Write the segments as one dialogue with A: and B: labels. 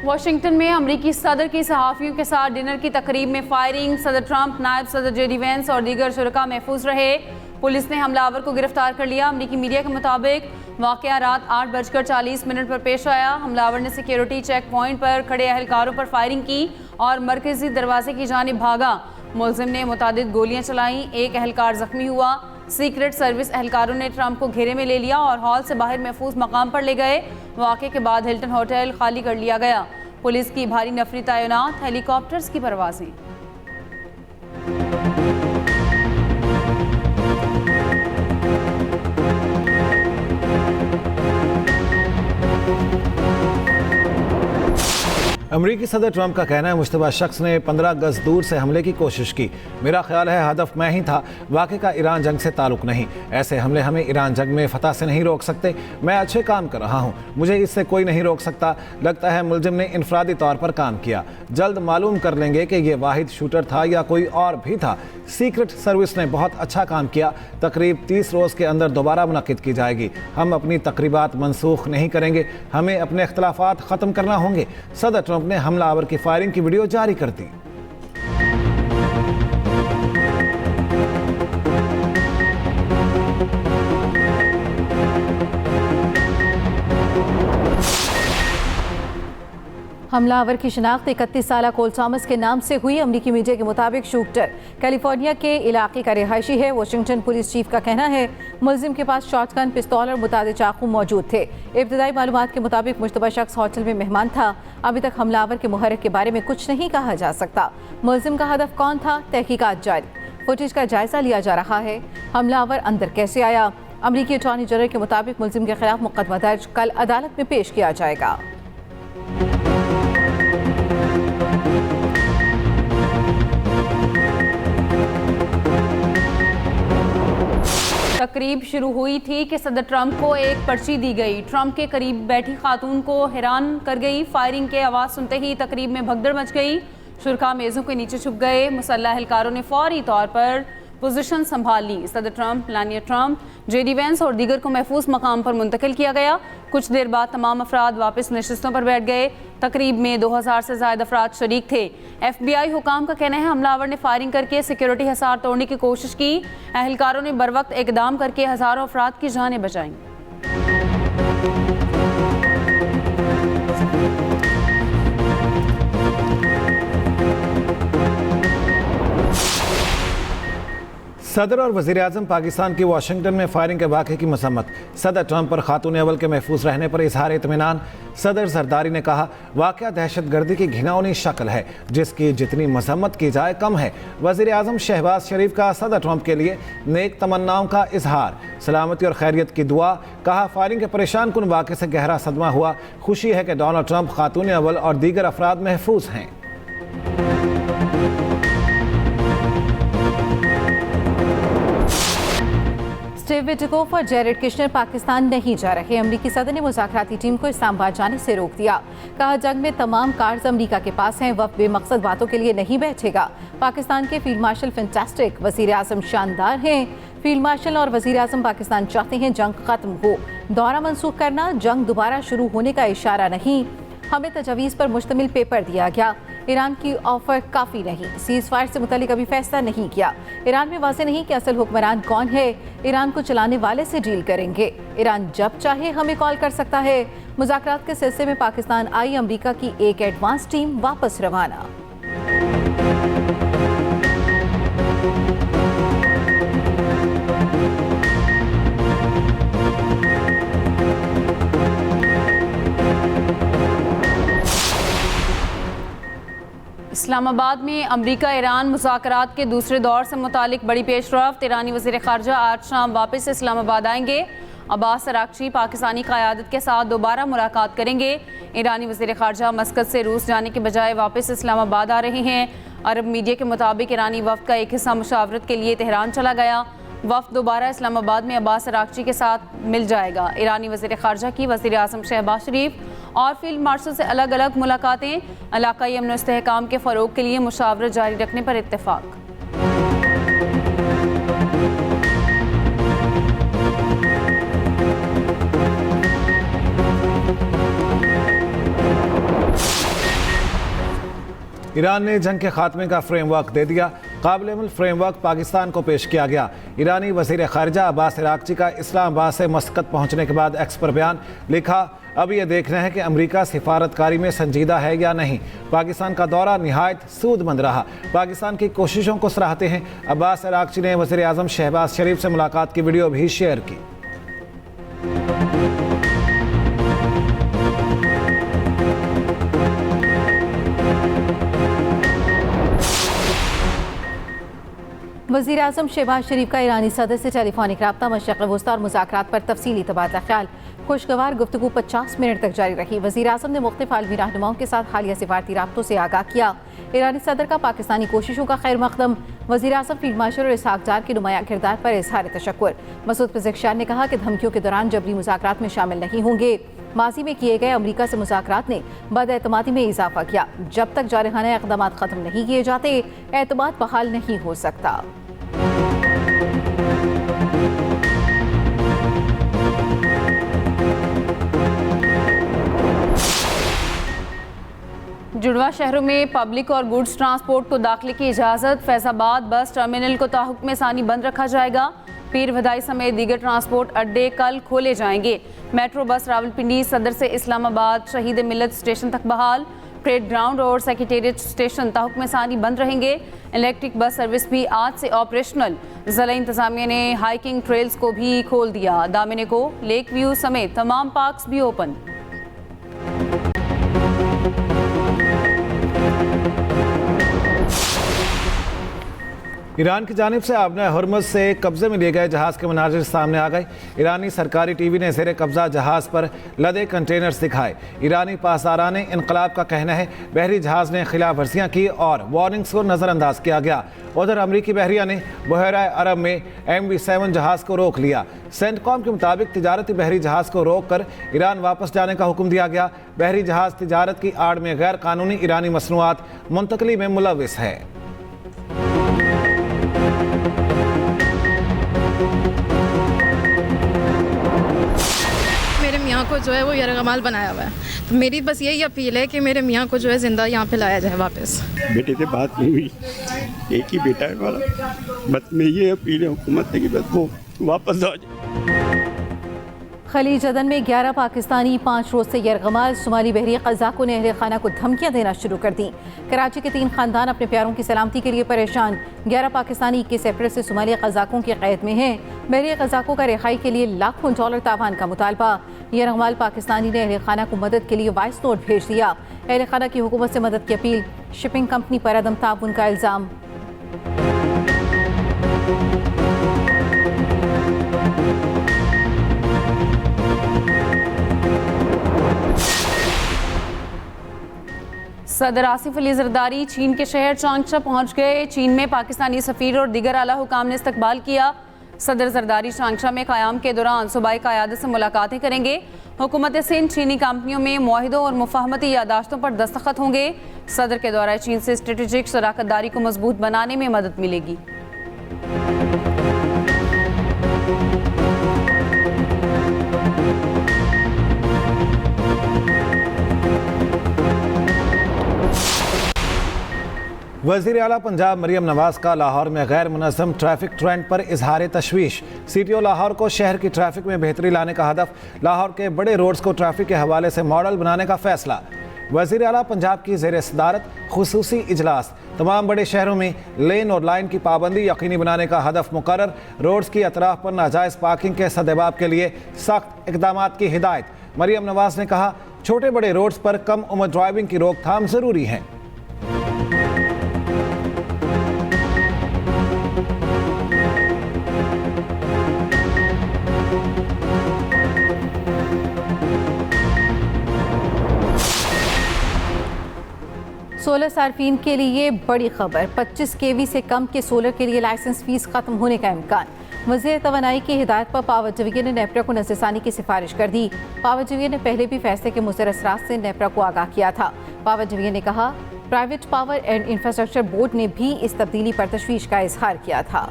A: Washington में अमरीकी सदर की सहाफ़ियों के साथ डिनर की तकरीब में फायरिंग। सदर ट्रंप, नायब सदर जेडी वेंस और दीगर शुरका महफूज रहे। पुलिस ने हमलावर को गिरफ्तार कर लिया। अमरीकी मीडिया के मुताबिक वाक़या रात 8:40 पर पेश आया। हमलावर ने सिक्योरिटी चेक पॉइंट पर खड़े अहलकारों पर फायरिंग की और मरकजी दरवाजे की जानिब भागा। मुलजिम ने मुतादिद गोलियां चलाईं। एक अहलकार जख्मी हुआ। सीक्रेट सर्विस एहलकारों ने ट्रंप को घेरे में ले लिया और हॉल से बाहर महफूज मकाम पर ले गए। वाक़े के बाद हिल्टन होटल खाली कर लिया गया। पुलिस की भारी नफरी तैनात, हेलीकॉप्टर्स की परवाजें।
B: अमरीकी सदर ट्रंप का कहना है मुश्तबा शख्स ने 15 गज दूर से हमले की कोशिश की। मेरा ख्याल है हदफ मैं ही था। वाक़े का ईरान जंग से ताल्लुक नहीं। ऐसे हमले हमें ईरान जंग में फतह से नहीं रोक सकते। मैं अच्छे काम कर रहा हूँ, मुझे इससे कोई नहीं रोक सकता। लगता है मुलजिम ने इनफरादी तौर पर काम किया। जल्द मालूम कर लेंगे कि ये वाहिद शूटर था या कोई और भी था। सीक्रेट सर्विस ने बहुत अच्छा काम किया। तकरीब 30 रोज़ के अंदर दोबारा मुनक़िद की जाएगी। हम अपनी तकरीबात मनसूख नहीं करेंगे। हमें अपने इख्तलाफात ख़त्म करना होंगे। सदर ट्रंप ने हमलावर की फायरिंग की वीडियो जारी कर दी।
C: हमलावर की शिनाख्त 31 साला कोल थॉमस के नाम से हुई। अमरीकी मीडिया के मुताबिक शूटर कैलिफोर्निया के इलाके का रिहायशी है। वाशिंगटन पुलिस चीफ का कहना है मुलजिम के पास शॉटगन, पिस्तौल और मुतादिद चाकू मौजूद थे। इब्तदाई मालूमात के मुताबिक मुश्तबा शख्स होटल में मेहमान था। अभी तक हमलावर के मुहर्रिक के बारे में कुछ नहीं कहा जा सकता। मुलजिम का हदफ कौन था, तहकीकात जारी। फुटेज का जायजा लिया जा रहा है। हमलावर अंदर कैसे आया? अमरीकी अटॉर्नी जनरल के मुताबिक मुलजिम के खिलाफ मुकदमा दर्ज कल अदालत में पेश किया जाएगा।
A: तकरीब शुरू हुई थी कि सदर ट्रंप को एक पर्ची दी गई। ट्रंप के करीब बैठी खातून को हैरान कर गई। फायरिंग के आवाज़ सुनते ही तकरीब में भगदड़ मच गई। शुरका मेज़ों के नीचे छुप गए। मुसल्लह एहलकारों ने फौरी तौर पर पोजीशन संभाल ली। सदर Trump, Melania Trump, JD Vance और दीगर को महफूज मकाम पर मुंतकिल किया गया। कुछ देर बाद तमाम अफराद वापस नशिस्तों पर बैठ गए। तकरीब में 2000 से ज़ायद अफराद शरीक थे। FBI हुकाम का कहना है हमलावर ने फायरिंग करके सिक्योरिटी हिसार तोड़ने की कोशिश की। एहलकारों ने बरवक्त इकदाम करके हज़ारों अफराद की जानें बचाईं।
B: सदर और वज़ीर-ए-आज़म पाकिस्तान की वाशिंगटन में फायरिंग के वाक़े की मसम्मत। सदर ट्रंप पर खातून अव्वल के महफूज रहने पर इजहार इत्मीनान। सदर जरदारी ने कहा वाक़या दहशत गर्दी की घिनौनी शक्ल है जिसकी जितनी मसम्मत की जाए कम है। वज़ीर-ए-आज़म शहबाज शरीफ का सदर ट्रंप के लिए नेक तमन्नाओं का इजहार, सलामती और खैरियत की दुआ। कहा फायरिंग के परेशान कुन वाक़े से गहरा सदमा हुआ। खुशी है कि डोनाल्ड ट्रंप, खातून अव्वल और दीगर अफराद महफूज हैं।
C: स्टीव विटकोफ और जेरेड किशनर पाकिस्तान नहीं जा रहे। अमरीकी सदर ने मुज़ाकराती टीम को इस्लामाबाद जाने से रोक दिया। कहा जंग में तमाम कार्ड्स अमरीका के पास हैं। वफ़द बेमकसद बातों के लिए नहीं बैठेगा। पाकिस्तान के फील्ड मार्शल फैंटास्टिक, वज़ीर आज़म शानदार हैं। फील्ड मार्शल और वज़ीर आज़म पाकिस्तान चाहते हैं जंग खत्म हो। दौरा मनसूख करना जंग दोबारा शुरू होने का इशारा नहीं। हमें तजवीज़ पर मुश्तमिल पेपर दिया गया। ईरान की ऑफर काफ़ी नहीं। सीज़ फायर से मुतालिक अभी फैसला नहीं किया। ईरान में वाज़ेह नहीं कि असल हुक्मरान कौन है। ईरान को चलाने वाले से डील करेंगे। ईरान जब चाहे हमें कॉल कर सकता है। मुज़ाकरात के सिलसिले में पाकिस्तान आई अमरीका की एक एडवांस टीम वापस रवाना।
A: इस्लामाबाद में अमरीका ईरान मुज़ाकरात के दूसरे दौर से मुतालिक बड़ी पेशरफ्त। ईरानी वज़ीर ख़ारजा आज शाम वापस इस्लामाबाद आएंगे। अब्बास अरागची पाकिस्तानी क़यादत के साथ दोबारा मुलाकात करेंगे। ईरानी वज़ीर ख़ारजा मस्कत से रूस जाने के बजाय वापस इस्लामाबाद आ रहे हैं। अरब मीडिया के मुताबिक ईरानी वफ़द का एक हिस्सा मुशावरत के लिए तेहरान चला गया। वफ़द दोबारा इस्लामाबाद में अब्बास अरागची के साथ मिल जाएगा। ईरानी वज़ीर ख़ारजा की वज़ीर आज़म शहबाज शरीफ और फील्ड मार्शल से अलग अलग मुलाकातें। इलाक़ाई अमन व इस्तेहकाम के फ़रोग़ के लिए मुशावरत जारी रखने पर इत्तेफ़ाक़।
B: ईरान ने जंग के खात्मे का फ्रेमवर्क दे दिया। काबिल-अमल फ्रेमवर्क पाकिस्तान को पेश किया गया। ईरानी वज़ीर ख़ारिजा अब्बास अराग़ची का इस्लामाबाद से मस्कत पहुंचने के बाद एक्स पर बयान। लिखा, अब ये देखना है कि अमेरिका सिफारतकारी में संजीदा है या नहीं। पाकिस्तान का दौरा निहायत सूदमंद रहा। पाकिस्तान की कोशिशों को सराहते हैं। अब्बास अराग़ची ने वज़ीर आज़म शहबाज शरीफ से मुलाकात की वीडियो भी शेयर की।
C: वज़ीर आज़म शहबाज शरीफ का ईरानी सदर से टेलीफोनिक रब्ता, मशरिक़ वस्ता और मुज़ाकरात पर तफसीली तबादला ख्याल। खुशगवार गुफ्तगू 50 मिनट तक जारी रही। वज़ीर आज़म ने मुख्तलिफ आलमी रहनुमाओं के साथ हालिया सिफारती राब्तों से आगाह किया। ईरानी सदर का पाकिस्तानी कोशिशों का खैर मकदम। वज़ीर आज़म फील्ड मार्शल और इसहाक डार के नुमायां किरदार पर इजहार तशक्कुर। मसूद पिज़ेक्शियान ने कहा कि धमकियों के दौरान जबरी मुज़ाकरात में शामिल नहीं होंगे। माजी में किए गए अमेरिका से मुज़ाकरात ने बदएतमादी में इजाफा किया। जब तक जारहाना इक़दाम ख़त्म नहीं किए जाते, एतमाद बहाल नहीं हो सकता।
A: जुड़वा शहरों में पब्लिक और गुड्स ट्रांसपोर्ट को दाखिले की इजाज़त। फैज़ाबाद बस टर्मिनल को ताहुक्म सानी बंद रखा जाएगा। पीर भदाई समेत दीगर ट्रांसपोर्ट अड्डे कल खोले जाएंगे। मेट्रो बस रावलपिंडी सदर से इस्लामाबाद शहीद मिलत स्टेशन तक बहाल। परेड ग्राउंड और सेक्रेटेरिएट स्टेशन ताहुक्म सानी बंद रहेंगे। इलेक्ट्रिक बस सर्विस भी आज से ऑपरेशनल। ज़िला इंतज़ामिया ने हाइकिंग ट्रेल्स को भी खोल दिया। दामिने को, लेक व्यू समेत तमाम पार्क्स भी ओपन।
B: ईरान की जानिब से आबना हुर्मुज़ से कब्जे में लिए गए जहाज़ के मनाजिर सामने आ गए। ईरानी सरकारी टीवी ने ज़ेर कब्जा जहाज़ पर लदे कंटेनर्स दिखाए। ईरानी पासदारान इनकलाब का कहना है बहरी जहाज़ ने खिलाफ वर्जियाँ की और वार्निंग्स को नज़रअंदाज किया गया। उधर अमरीकी बहरिया ने बहरा अरब में MV7 जहाज़ को रोक लिया। सेंटकॉम के मुताबिक तिजारती बहरी जहाज़ को रोक कर ईरान वापस जाने का हुक्म दिया गया। बहरी जहाज़ तिजारत की आड़ में गैर कानूनी ईरानी मसनूआत मुंतकली में मुलविस है।
D: मियाँ को जो है वो यरगमाल बनाया हुआ है, तो मेरी बस यही अपील है कि मेरे मियाँ को जो है ज़िंदा यहाँ पे लाया जाए वापस।
E: बेटे से बात नहीं हुई, एक ही बेटा है हमारा। बस मैं ये अपील है हुकूमत से कि बस वो वापस आ जाए।
C: खलीज अदन में 11 पाकिस्तानी 5 रोज से यरगमाल। सोमाली बहरी क़ज़ाक़ों ने अहले खाना को धमकियां देना शुरू कर दी। कराची के 3 खानदान अपने प्यारों की सलामती के लिए परेशान। 11 पाकिस्तानी 21 अप्रैल से सोमाली क़ज़ाक़ों की क़ैद में हैं। बहरी क़ज़ाक़ों का रिहाई के लिए लाखों डॉलर तावान का मुतालबा। यरगमाल पाकिस्तानी ने अहले खाना को मदद के लिए वॉइस नोट भेज दिया। अहले खाना की हुकूमत से मदद की अपील। शिपिंग कंपनी पर अदम ताउन का इल्ज़ाम।
A: सदर आसिफ अली जरदारी चीन के शहर चांगशा पहुंच गए। चीन में पाकिस्तानी सफ़ीर और दीगर आला हुकाम ने इस्तकबाल किया। सदर जरदारी चांगशा में क़याम के दौरान सूबाई क़यादत से मुलाकातें करेंगे। हुकूमत सिंध चीनी कंपनियों में मुआहिदों और मुफाहमती यादाश्तों पर दस्तखत होंगे। सदर के दौरान चीन से स्ट्रेटेजिक शराकतदारी को मजबूत बनाने में मदद मिलेगी।
B: वज़ीर आला पंजाब मरियम नवाज़ का लाहौर में गैर मुनज़्ज़म ट्रैफिक ट्रेंड पर इजहार तशवीश। CTO लाहौर को शहर की ट्रैफिक में बेहतरी लाने का हदफ। लाहौर के बड़े रोड्स को ट्रैफिक के हवाले से मॉडल बनाने का फैसला। वज़ीर आला पंजाब की ज़ेर सदारत खुसूसी इजलास। तमाम बड़े शहरों में लेन और लाइन की पाबंदी यकीनी बनाने का हदफ मुकर्रर। रोड्स की अतराफ पर नाजायज़ पार्किंग के सद्देबाब के लिए सख्त इक़दामात की हिदायत। मरियम नवाज़ ने कहा, छोटे बड़े रोड्स पर कम उम्र ड्राइविंग की रोकथाम ज़रूरी है।
C: सोलर सार्फिन के लिए बड़ी खबर। 25 kV से कम के सोलर के लिए लाइसेंस फीस खत्म होने का इम्कान। वज़ीर तवानाई की हिदायत पर पावर डिवीजन ने नेपरा को नज़रसानी की सिफारिश कर दी। पावर डिवीजन ने पहले भी फैसले के मुज़र असरात से नेपरा को आगाह किया था। पावर डिवीजन ने कहा, private power and infrastructure board ने भी इस तब्दीली पर तशवीश का इजहार किया था।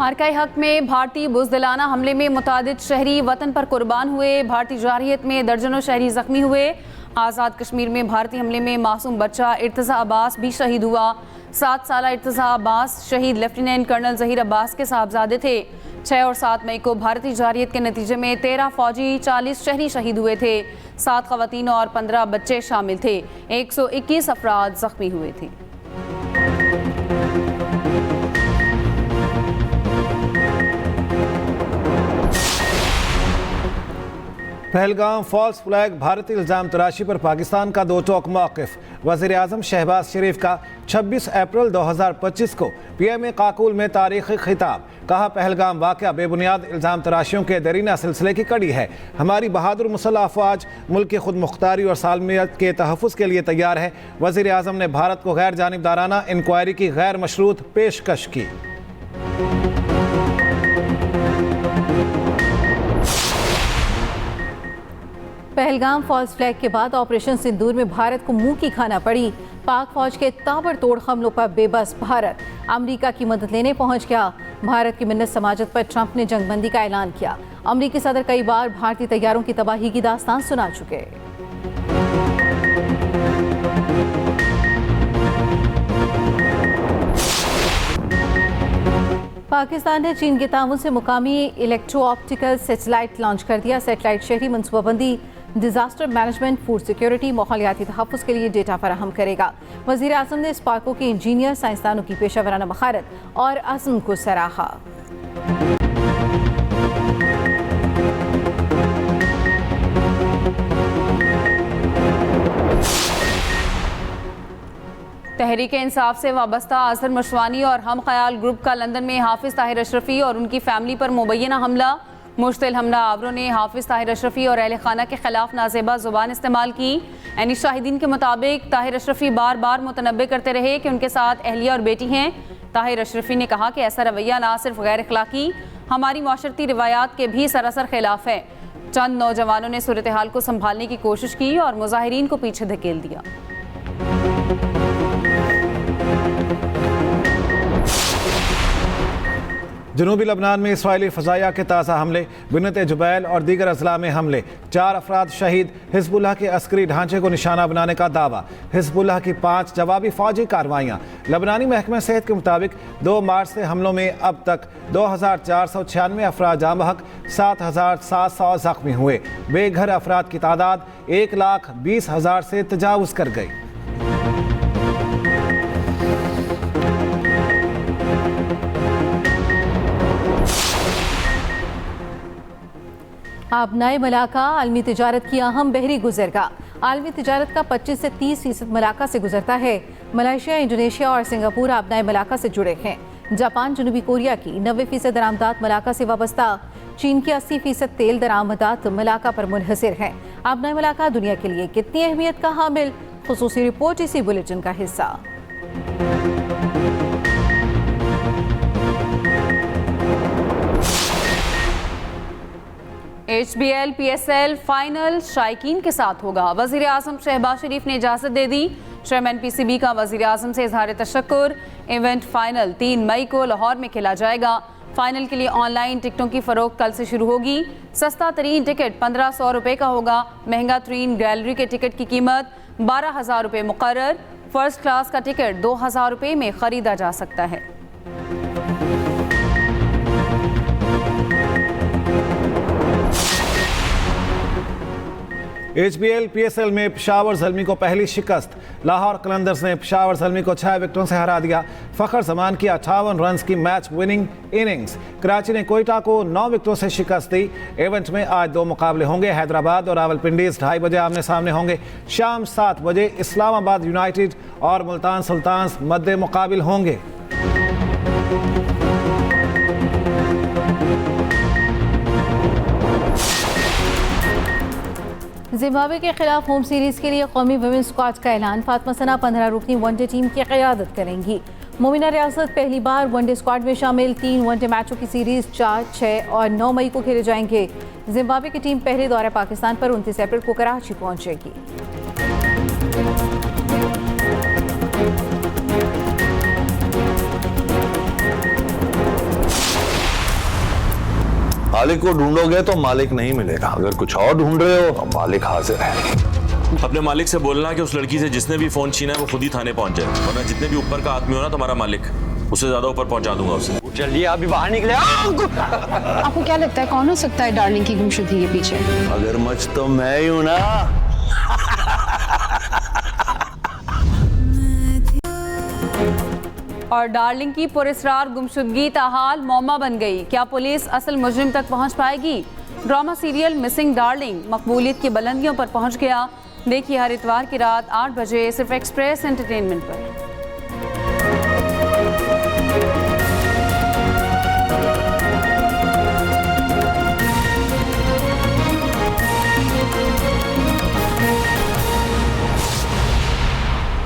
A: मार्काई हक में भारतीय बुज़दिलाना हमले में मुतादिद शहरी वतन पर कुर्बान हुए। भारतीय जारहियत में दर्जनों शहरी जख्मी हुए। आज़ाद कश्मीर में भारतीय हमले में मासूम बच्चा इर्तज़ा अब्बास भी शहीद हुआ। 7 साला इर्तज़ा अब्बास शहीद लेफ्टिनेंट कर्नल ज़हीर अब्बास के साहबजादे थे। 6 और 7 मई को भारतीय जारहियत के नतीजे में 13 फौजी 40 शहरी शहीद हुए थे। 7 ख़वातीन और 15 बच्चे शामिल थे। 121 अफराद जख्मी हुए थे।
B: पहलगाम फॉल्स फ्लैग भारतीय इल्ज़ाम तराशी पर पाकिस्तान का दो टोक मौक़िफ़। वज़ीर आज़म शहबाज शरीफ का 26 अप्रैल 2025 को PM काकुल में तारीख़ी खिताब। कहा, पहलगाम वाक़या बेबुनियाद इल्ज़ाम तराशियों के दरीना सिलसिले की कड़ी है। हमारी बहादुर मुसल्लह अफ़वाज मुल्क की खुद मुख्तारी और सालमियत के तहफ़्फ़ुज़ के लिए तैयार है। वज़ीर आज़म ने भारत को गैर जानिबदाराना इंक्वायरी की गैर मशरूत पेशकश की।
C: पहलगाम फॉल्स फ्लैग के बाद ऑपरेशन सिंदूर में भारत को मुंह की खाना पड़ी। पाक फौज के ताबड़तोड़ हमलों पर बेबस भारत अमेरिका की मदद लेने पहुंच गया। भारत की मिन्नत समाजत पर ट्रंप ने जंगबंदी का ऐलान किया। अमेरिकी सदर कई बार भारतीय तैयारों की तबाही की दास्तान सुना चुके। पाकिस्तान ने चीन के ताउन से मुकामी इलेक्ट्रो ऑप्टिकल सैटेलाइट लॉन्च कर दिया। सैटेलाइट शहरी मनसूबाबंदी, डिजास्टर मैनेजमेंट, फूड सिक्योरिटी, माहौलियाती तहफ़्फ़ुज़ के लिए डेटा फराहम करेगा। वज़ीर आज़म ने स्पार्को के इंजीनियर साइंसदानों की पेशा वराना महारत और अज़्म को सराहा।
A: तहरीक इंसाफ से वाबस्ता अजहर मशवानी और हम ख्याल ग्रुप का लंदन में हाफिज ताहिर अशरफी और उनकी फैमिली पर मुबैना हमला। मुश्तिल हमला आवरों ने हाफिज ताहिर अशरफी और अहल खाना के खिलाफ नाजेबा जुबान इस्तेमाल की। यानी शाहिदीन के मुताबिक ताहिर अशरफी बार बार मुतनब्बे करते रहे कि उनके साथ अहलिया और बेटी हैं। ताहिर अशरफी ने कहा कि ऐसा रवैया ना सिर्फ गैर अखलाकी, हमारी माशरती रिवायात के भी सरासर खिलाफ है। चंद नौजवानों ने सूरत हाल को संभालने की कोशिश की और मुजाहिरीन को पीछे धकेल दिया।
B: जनूबी लबनान में इसराइली फ़ज़ाइया के ताज़ा हमले, बिनत जुबैल और दीगर अजला में हमले, 4 अफराद शहीद। हिज़्बुल्लाह के अस्करी ढांचे को निशाना बनाने का दावा। हिज़्बुल्लाह की 5 जवाबी फ़ौजी कार्रवाइयाँ। लबनानी महकमा सेहत के मुताबिक 2 मार्च से हमलों में अब तक 2496 अफराद जाँ बहक, 7700 ज़ख्मी हुए। बेघर अफराद की तादाद 1,20,000 से तजावुज़ कर गई।
C: आबनाए मलाका आलमी तिजारत की अहम बहरी गुजरगाह। आलमी तिजारत का 25 से 30% मलाका से गुजरता है। मलेशिया, इंडोनेशिया और सिंगापुर आबनाए मलाका से जुड़े हैं। जापान, जनूबी कोरिया की 90% दरामदात मलाका से वाबस्ता। चीन की 80% तेल दरामदात मलाका पर मुनहसिर हैं। आबनाए मलाका दुनिया के लिए कितनी अहमियत का हामिल, खुसूसी रिपोर्ट इसी बुलेटिन का हिस्सा।
A: HBL PSL फाइनल शायकीन के साथ होगा। वज़ीर आज़म शहबाज शरीफ ने इजाज़त दे दी। चेयरमैन PCB का वज़ीर आज़म से इजहार तशक्कुर। इवेंट फाइनल 3 मई को लाहौर में खेला जाएगा। फाइनल के लिए ऑनलाइन टिकटों की फ़रोख्त कल से शुरू होगी। सस्ता तरीन टिकट 1500 रुपये का होगा। महंगा तरीन गैलरी के टिकट की कीमत 12,000 रुपये मुकर्रर। फर्स्ट क्लास का टिकट 2,000 रुपये में ख़रीदा जा सकता है।
B: HBL PSL में पेशावर ज़ल्मी को पहली शिकस्त। लाहौर कलंदर्स ने पेशावर ज़ल्मी को 6 विकेटों से हरा दिया। फ़खर जमान की 58 रन की मैच विनिंग इनिंग्स। कराची ने कोयटा को 9 विकेटों से शिकस्त दी। इवेंट में आज 2 मुकाबले होंगे। हैदराबाद और रावलपिंडीज 2:30 बजे आमने सामने होंगे। शाम 7 बजे इस्लामाबाद यूनाइटेड और मुल्तान सुल्तान्स मद्दे मुकाबिल होंगे।
C: जिम्बाब्वे के खिलाफ होम सीरीज के लिए कौमी वुमेन्स स्क्वाड का ऐलान। फातिमा सना 15 रुकनी वनडे टीम की क़यादत करेंगी। मोमिना रियासत पहली बार वनडे स्क्वाड में शामिल। 3 वनडे मैचों की सीरीज 4, 6 और 9 मई को खेले जाएंगे। जिम्बाब्वे की टीम पहले दौरे पाकिस्तान पर 29 अप्रैल को कराची पहुंचेगी।
F: मालिक को ढूंढोगे तो मालिक नहीं मिलेगा, अगर कुछ और ढूंढ रहे हो तो मालिक हाजिर है।
G: अपने मालिक से बोलना कि उस लड़की से जिसने भी फोन छीना है वो खुद ही थाने पहुंच जाए, वरना जितने भी ऊपर का आदमी हो ना तुम्हारा मालिक, उससे ज्यादा ऊपर पहुंचा दूंगा उसे।
H: चलिए अभी बाहर निकले।
I: आपको क्या लगता है कौन हो सकता है डार्लिंग की गुमशुदगी के पीछे?
F: अगर मच तो मैं ही हूं ना।
A: और डार्लिंग की पुरस्कार गुमशुदगी ताहाल मौमा बन गई। क्या पुलिस असल मुजरिम तक पहुंच पाएगी? ड्रामा सीरियल मिसिंग डार्लिंग मकबूलियत की बुलंदियों पर पहुंच गया। देखिए हर इतवार की रात 8 बजे सिर्फ एक्सप्रेस एंटरटेनमेंट पर।